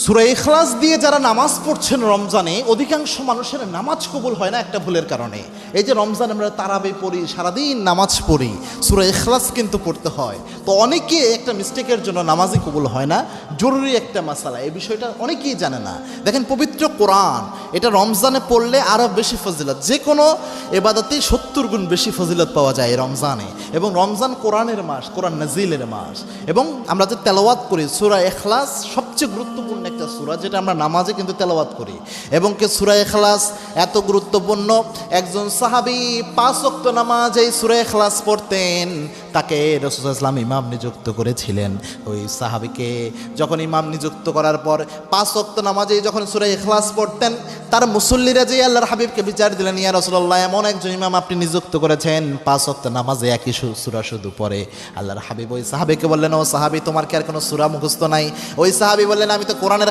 সূরা ইখলাস দিয়ে যারা নামাজ পড়ছেন রমজানে, অধিকাংশ মানুষের নামাজ কবুল হয় না একটা ভুলের কারণে। এই যে রমজানে আমরা তারাবি পড়ি, সারাদিন নামাজ পড়ি, সূরা ইখলাস কিন্তু পড়তে হয়। তো অনেকে একটা মিস্টেকের জন্য নামাজই কবুল হয় না। জরুরি একটা মাসালা, এই বিষয়টা অনেকেই জানে না। দেখেন, পবিত্র কোরআন এটা রমজানে পড়লে আরও বেশি ফজিলত, যে কোনো এবাদতেই 70 গুণ বেশি ফজিলত পাওয়া যায় এই রমজানে। এবং রমজান কোরআনের মাস, কোরআন নাজিলের মাস। এবং আমরা যে তেলাওয়াত করি সূরা ইখলাস সবচেয়ে গুরুত্বপূর্ণ একটা সূরা, যেটা আমরা নামাজে কিন্তু তেলাওয়াত করি। এবং কে সূরা ইখলাস এত গুরুত্বপূর্ণ, একজন সাহাবী 5 ওয়াক্ত নামাজ এই সূরা ইখলাস পড়তেন, তাকে রাসূল সাল্লাল্লাহু আলাইহি ওয়াসাল্লাম ইমাম নিযুক্ত করেছিলেন। ওই সাহাবীকে যখন ইমাম নিযুক্ত করার পর 5 ওয়াক্ত নামাজে যখন সূরা ইখলাস পড়তেন, তার মুসল্লিরা যে আল্লাহর হাবিবকে বিচার দিলেন, ইয়া রাসূলুল্লাহ, এমন একজন ইমাম আপনি নিযুক্ত করেছেন 5 ওয়াক্ত নামাজে একই সূরা শুধু পড়ে। আল্লাহর হাবিব ওই সাহাবীকে বললেন, ও সাহাবী, তোমার কি আর কোনো সূরা মুখস্থ নাই? ওই সাহাবী বললেন, আমি তো কোরআনের